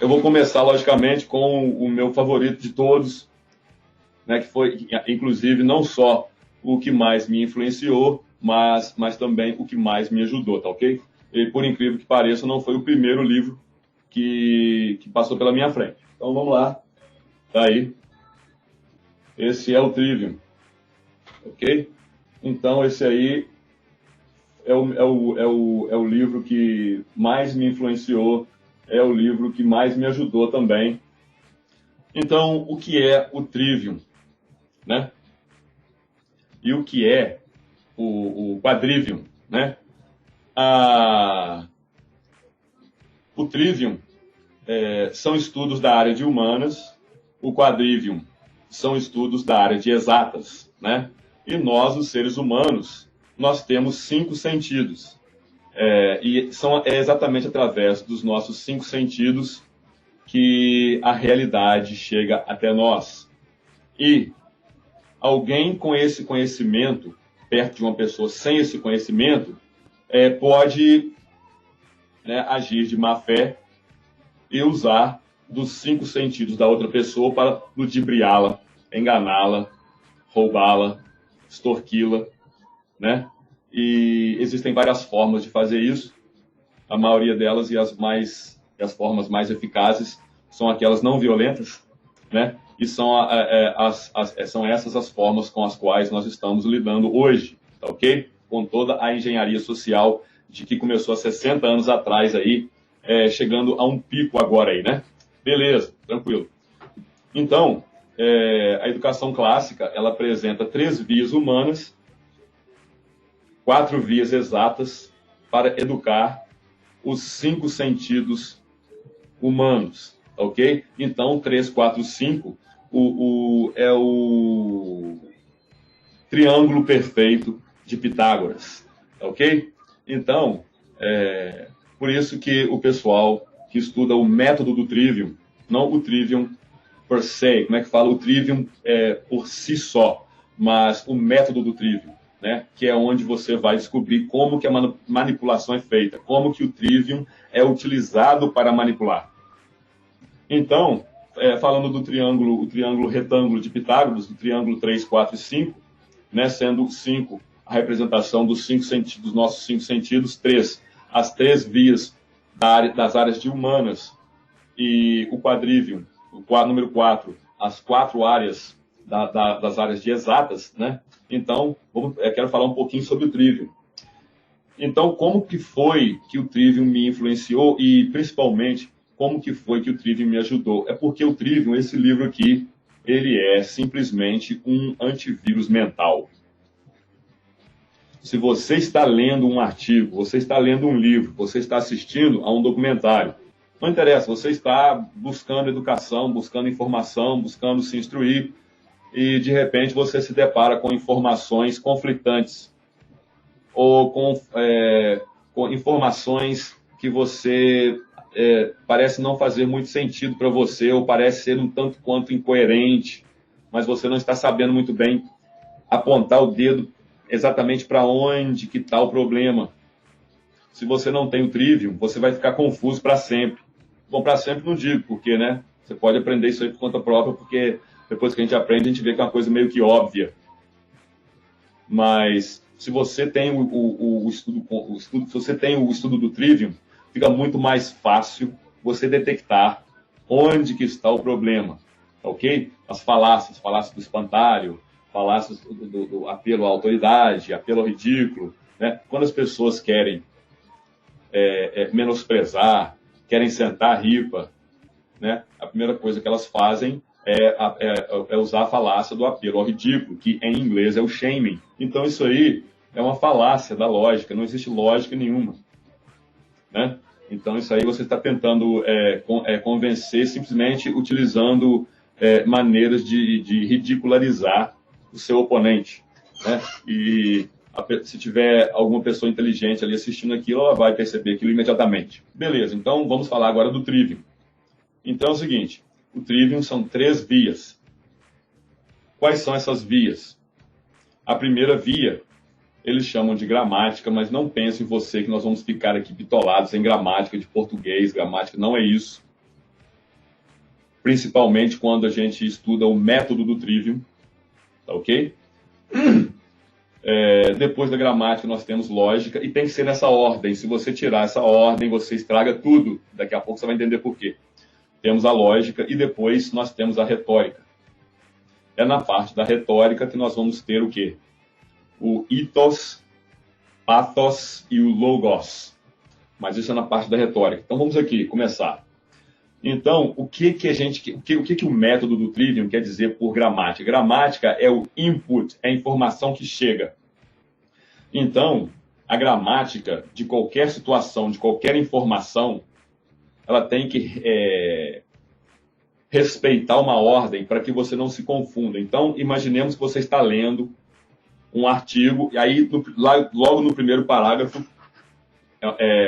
Eu vou começar, logicamente, com o meu favorito de todos, né, que foi, inclusive, não só o que mais me influenciou, mas também o que mais me ajudou, tá ok? E, por incrível que pareça, não foi o primeiro livro que passou pela minha frente. Então, vamos lá. Tá aí. Esse é o Trivium, ok? Então, esse aí é o livro que mais me influenciou, é o livro que mais me ajudou também. Então, o que é o Trivium, né? E o que é o Quadrivium, né? O Trivium são estudos da área de humanas, o Quadrivium são estudos da área de exatas, né? E nós, os seres humanos, nós temos 5 sentidos. E é exatamente através dos nossos 5 sentidos que a realidade chega até nós. E alguém com esse conhecimento, perto de uma pessoa sem esse conhecimento, pode, né, agir de má fé e usar dos 5 sentidos da outra pessoa para ludibriá-la, enganá-la, roubá-la, extorquí-la, né? E existem várias formas de fazer isso. A maioria delas e as formas mais eficazes são aquelas não violentas, né? E são essas as formas com as quais nós estamos lidando hoje, tá ok? Com toda a engenharia social de que começou há 60 anos atrás aí, chegando a um pico agora aí, né? Beleza, tranquilo. Então, a educação clássica, ela apresenta 3 vias humanas, 4 vias exatas para educar os 5 sentidos humanos, ok? Então, 3, 4, 5 é o triângulo perfeito de Pitágoras, ok? Então, por isso que o pessoal que estuda o método do Trivium, não o Trivium per se, como é que fala? O Trivium por si só, mas o método do Trivium, né? Que é onde você vai descobrir como que a manipulação é feita, como que o Trivium é utilizado para manipular. Então, falando do triângulo, o triângulo retângulo de Pitágoras, do triângulo 3, 4 e 5, né? Sendo 5 a representação dos 5 sentidos, dos nossos 5 sentidos, 3, as 3 vias das áreas de humanas, e o Quadrivium, número 4, as 4 áreas das áreas de exatas, né? Então, quero falar um pouquinho sobre o Trivium. Então, como que foi que o Trivium me influenciou e, principalmente, como que foi que o Trivium me ajudou? É porque o Trivium, esse livro aqui, ele é simplesmente um antivírus mental. Se você está lendo um artigo, você está lendo um livro, você está assistindo a um documentário, não interessa, você está buscando educação, buscando informação, buscando se instruir, e de repente você se depara com informações conflitantes, ou com informações que você parece não fazer muito sentido para você, ou parece ser um tanto quanto incoerente, mas você não está sabendo muito bem apontar o dedo exatamente para onde que está o problema. Se você não tem o Trivium, você vai ficar confuso para sempre. Bom, para sempre não digo, porque, né, você pode aprender isso aí por conta própria, porque depois que a gente aprende, a gente vê que é uma coisa meio que óbvia. Mas se você tem o estudo do Trivium, fica muito mais fácil você detectar onde que está o problema, ok? As falácias do espantalho, falácias do apelo à autoridade, apelo ao ridículo, né? Quando as pessoas querem menosprezar, querem sentar a ripa, né? A primeira coisa que elas fazem é usar a falácia do apelo ao ridículo, que em inglês é o shaming. Então isso aí é uma falácia da lógica, não existe lógica nenhuma, né? Então isso aí você está tentando convencer simplesmente utilizando maneiras de ridicularizar o seu oponente, né? E se tiver alguma pessoa inteligente ali assistindo aquilo, ela vai perceber aquilo imediatamente. Beleza, então vamos falar agora do Trivium. Então é o seguinte, o Trivium são 3 vias. Quais são essas vias? A primeira via, eles chamam de gramática, mas não pense em você que nós vamos ficar aqui bitolados em gramática de português, gramática, não é isso. principalmente quando a gente estuda o método do Trivium, tá ok? Depois da gramática nós temos lógica, e tem que ser nessa ordem. Se você tirar essa ordem, você estraga tudo. Daqui a pouco você vai entender por quê. Temos a lógica e depois nós temos a retórica. É na parte da retórica que nós vamos ter o quê? O ethos, pathos e o logos. Mas isso é na parte da retórica. Então vamos aqui começar. Então, o que o método do Trivium quer dizer por gramática? Gramática é o input, é a informação que chega. Então, a gramática de qualquer situação, de qualquer informação, ela tem que respeitar uma ordem para que você não se confunda. Então, imaginemos que você está lendo um artigo, e aí, logo no primeiro parágrafo,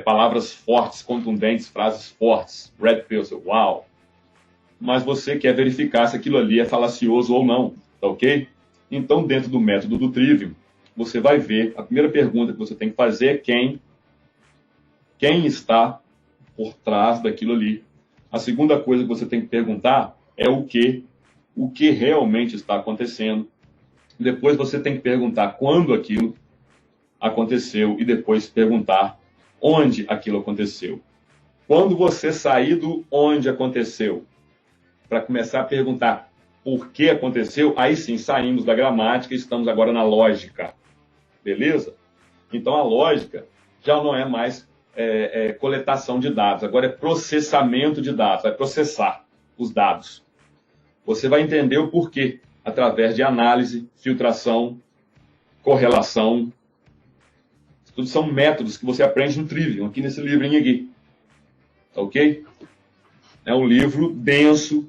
palavras fortes, contundentes, frases fortes, red pills, uau. Mas você quer verificar se aquilo ali é falacioso ou não, tá ok? Então, dentro do método do Trivium, você vai ver, a primeira pergunta que você tem que fazer é quem está por trás daquilo ali. A segunda coisa que você tem que perguntar é o que realmente está acontecendo. Depois você tem que perguntar quando aquilo aconteceu e depois perguntar onde aquilo aconteceu. Quando você sair do onde aconteceu, para começar a perguntar por que aconteceu, aí sim saímos da gramática e estamos agora na lógica. Beleza? Então a lógica já não é mais coletação de dados, agora é processamento de dados, vai processar os dados. Você vai entender o porquê, através de análise, filtração, correlação. Tudo são métodos que você aprende no Trivium, aqui nesse livrinho aqui. Ok? É um livro denso,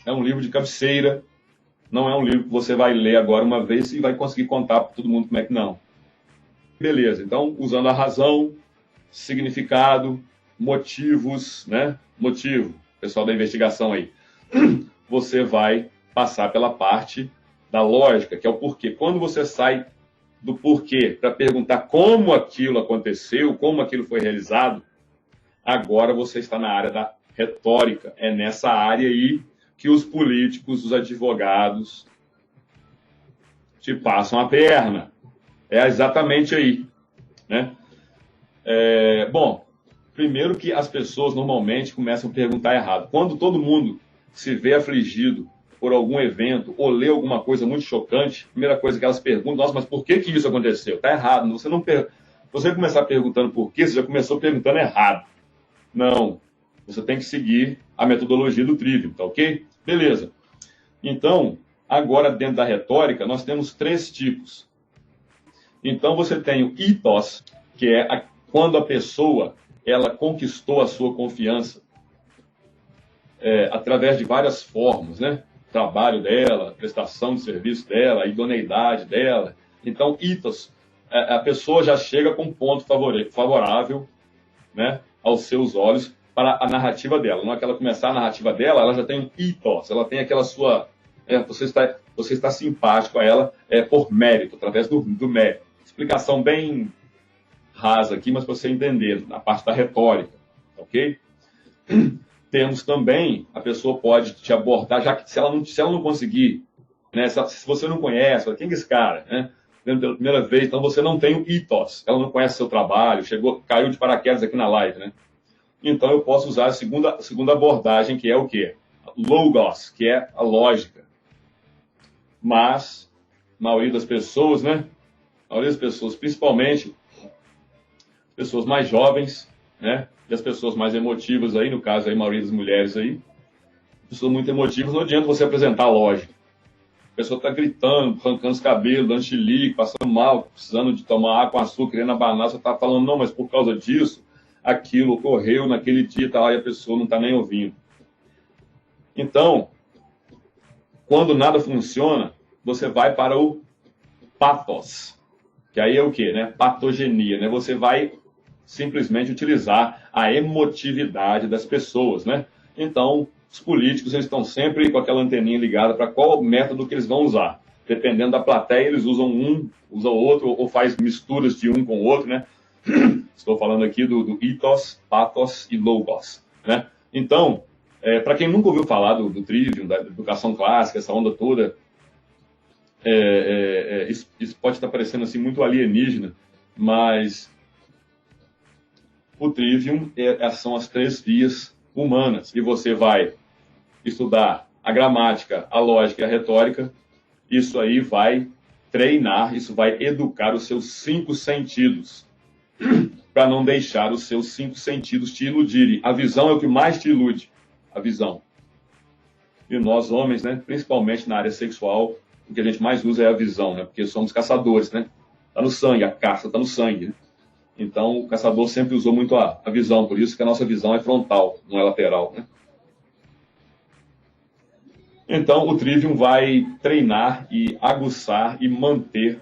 é um livro de cabeceira, não é um livro que você vai ler agora uma vez e vai conseguir contar para todo mundo como é que não. Beleza, então, usando a razão, significado, motivos, né? Motivo, pessoal da investigação aí. Você vai passar pela parte da lógica, que é o porquê. Quando você sai do porquê para perguntar como aquilo aconteceu, como aquilo foi realizado, agora você está na área da retórica. É nessa área aí que os políticos, os advogados te passam a perna. É exatamente aí, né? Bom, primeiro que as pessoas normalmente começam a perguntar errado. Quando todo mundo se vê afligido por algum evento ou lê alguma coisa muito chocante, a primeira coisa que elas perguntam, nossa, mas por que isso aconteceu? Está errado. Você começar perguntando por quê, você já começou perguntando errado. Não. Você tem que seguir a metodologia do Trivium, tá ok? Beleza. Então, agora dentro da retórica, nós temos 3 tipos. Então, você tem o ethos, que é quando a pessoa ela conquistou a sua confiança através de várias formas, né? Trabalho dela, prestação de serviço dela, a idoneidade dela. Então, ethos, a pessoa já chega com um ponto favorável, né, aos seus olhos para a narrativa dela. Na hora que ela começar a narrativa dela, ela já tem um ethos, ela tem aquela sua... você está simpático a ela por mérito, através do mérito. Explicação bem rasa aqui, mas para você entender, na parte da retórica, ok? Temos também, a pessoa pode te abordar, já que se ela não conseguir, né, se você não conhece, quem é esse cara, né? Pela primeira vez, então você não tem o ethos, ela não conhece seu trabalho, caiu de paraquedas aqui na live, né? Então eu posso usar a segunda abordagem, que é o quê? Logos, que é a lógica. Mas, a maioria das pessoas, né? A maioria das pessoas, principalmente pessoas mais jovens, né? E as pessoas mais emotivas aí, no caso aí, a maioria das mulheres aí, pessoas muito emotivas, não adianta você apresentar a lógica. A pessoa está gritando, arrancando os cabelos, dando chilique, passando mal, precisando de tomar água com açúcar, querendo abanar, você está falando, não, mas por causa disso, aquilo ocorreu naquele dia, tá, e a pessoa não está nem ouvindo. Então, quando nada funciona, você vai para o pathos, que aí é o quê, né? Patogenia, né? Você vai simplesmente utilizar a emotividade das pessoas, né? Então, os políticos eles estão sempre com aquela anteninha ligada para qual método que eles vão usar. Dependendo da plateia, eles usam usam outro, ou faz misturas de um com o outro, né? Estou falando aqui do ethos, pathos e logos, né? Então, Para quem nunca ouviu falar do Trivium, da educação clássica, essa onda toda, isso pode estar parecendo assim muito alienígena, mas o Trivium são as 3 vias humanas, e você vai estudar a gramática, a lógica e a retórica. Isso aí vai treinar, isso vai educar os seus 5 sentidos, para não deixar os seus 5 sentidos te iludirem. A visão é o que mais te ilude, a visão. E nós, homens, né, principalmente na área sexual, o que a gente mais usa é a visão, né, porque somos caçadores, né? Está no sangue, a caça está no sangue, né? Então, o caçador sempre usou muito a visão, por isso que a nossa visão é frontal, não é lateral, né? Então, o Trivium vai treinar e aguçar e manter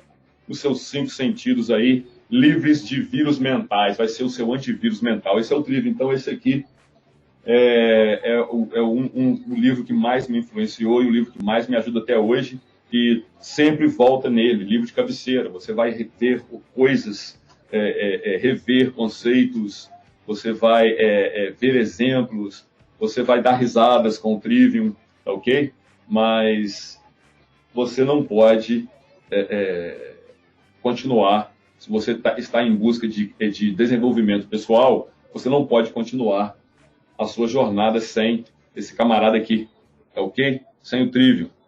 os seus 5 sentidos aí livres de vírus mentais. Vai ser o seu antivírus mental. Esse é o Trivium. Então, esse aqui o livro que mais me influenciou e o livro que mais me ajuda até hoje, e sempre volta nele, livro de cabeceira. Você vai rever coisas, rever conceitos, você vai ver exemplos, você vai dar risadas com o Trivium, tá ok? Mas você não pode continuar, se você está em busca de desenvolvimento pessoal, você não pode continuar a sua jornada sem esse camarada aqui, tá ok? Sem o Trivium.